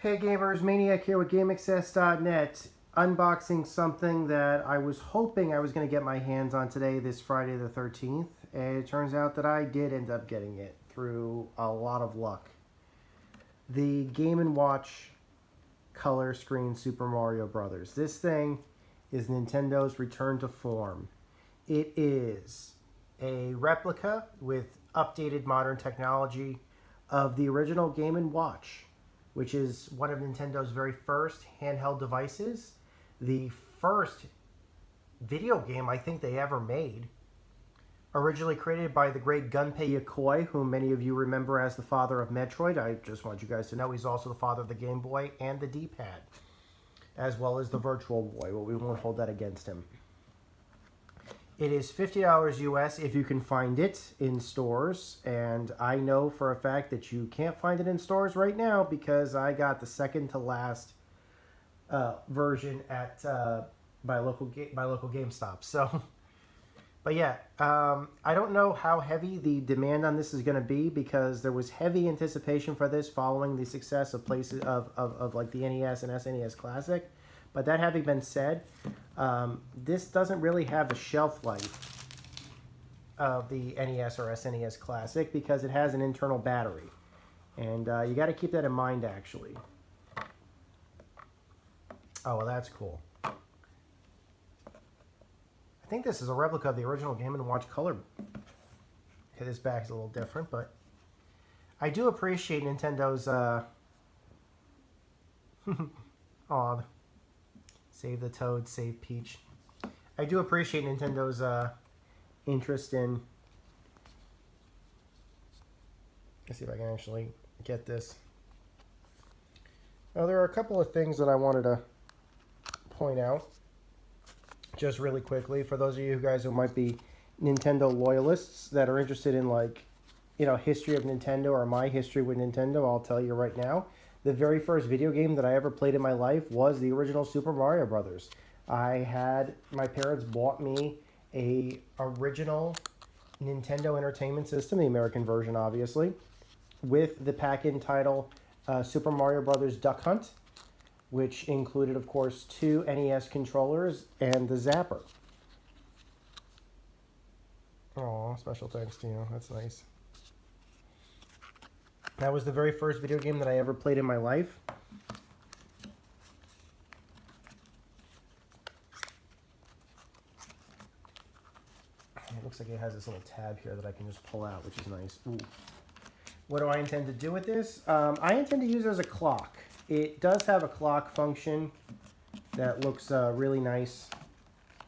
Hey gamers, Maniac here with GameAccess.net, unboxing something that I was hoping I was going to get my hands on today, this Friday the 13th, and it turns out that I did end up getting it through a lot of luck. The Game & Watch color screen Super Mario Brothers. This thing is Nintendo's return to form. It is a replica with updated modern technology of the original Game & Watch, which is one of Nintendo's very first handheld devices. The first video game I think they ever made. Originally created by the great Gunpei Yokoi, whom many of you remember as the father of Metroid. I just want you guys to know he's also the father of the Game Boy and the D-pad, as well as the Virtual Boy, but we won't hold that against him. It is $50 US if you can find it in stores, and I know for a fact that you can't find it in stores right now because I got the second to last version at by local GameStop. So, but yeah, I don't know how heavy the demand on this is going to be because there was heavy anticipation for this following the success of places of like the NES and SNES Classic. But that having been said, this doesn't really have the shelf life of the NES or SNES Classic because it has an internal battery. And you got to keep that in mind, actually. Oh, well, that's cool. I think this is a replica of the original Game & Watch color. Okay, this back's a little different, but I do appreciate Nintendo's... Aw, save the Toad, save Peach. I do appreciate Nintendo's interest in... Let's see if I can actually get this. Now, there are a couple of things that I wanted to point out just really quickly for those of you guys who might be Nintendo loyalists that are interested in, like, you know, history of Nintendo or my history with Nintendo. I'll tell you right now. The very first video game that I ever played in my life was the original Super Mario Brothers. My parents bought me a original Nintendo Entertainment System, the American version obviously, with the pack-in title Super Mario Brothers Duck Hunt, which included, of course, 2 NES controllers and the Zapper. Aw, special thanks to you. That's nice. That was the very first video game that I ever played in my life. It looks like it has this little tab here that I can just pull out, which is nice. Ooh. What do I intend to do with this? I intend to use it as a clock. It does have a clock function that looks really nice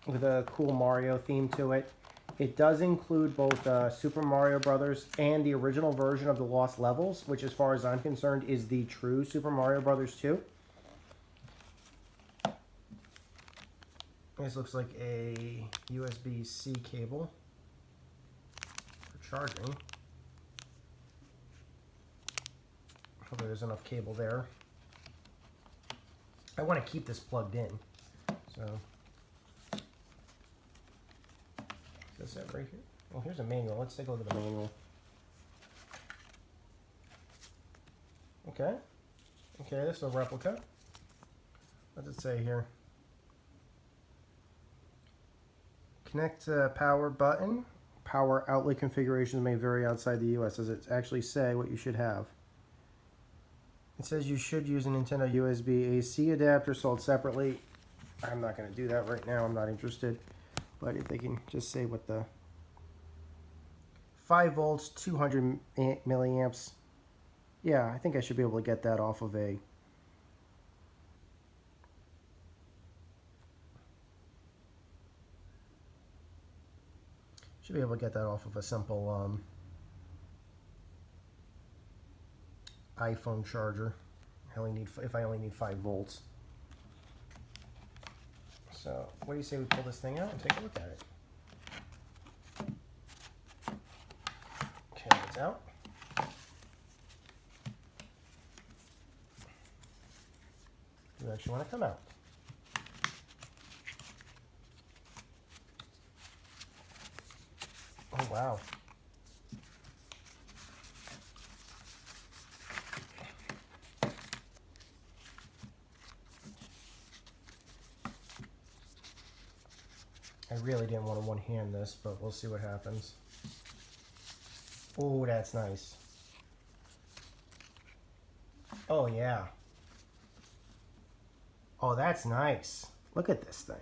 with a cool Mario theme to it. It does include both Super Mario Brothers and the original version of the Lost Levels, which, as far as I'm concerned, is the true Super Mario Brothers 2. This looks like a USB-C cable for charging. Hopefully there's enough cable there. I want to keep this plugged in, so... Is that right here? Well, here's a manual. Let's take a look at the manual. Okay. Okay, this is a replica. What does it say here? Connect power button. Power outlet configurations may vary outside the US. Does it actually say what you should have? It says you should use a Nintendo USB AC adapter sold separately. I'm not going to do that right now. I'm not interested. But if they can just say what the 5 volts, 200 milliamps. Yeah, I think I should be able to get that off of a... Should be able to get that off of a simple iPhone charger. If I only need 5 volts. So, what do you say we pull this thing out and take a look at it? Okay, it's out. You actually want to come out. Oh, wow. I really didn't want to one-hand this, but we'll see what happens. Oh, that's nice. Oh, yeah. Oh, that's nice. Look at this thing.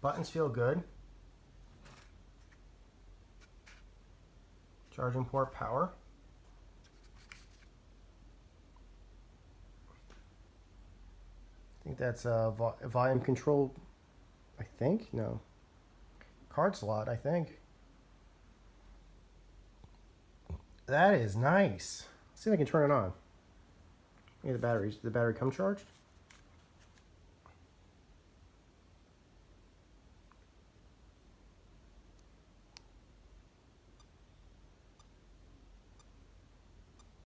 Buttons feel good. Charging port power. I think that's a volume control. I think? No. Card slot, I think. That is nice. Let's see if I can turn it on. Yeah, the battery. Did the battery come charged?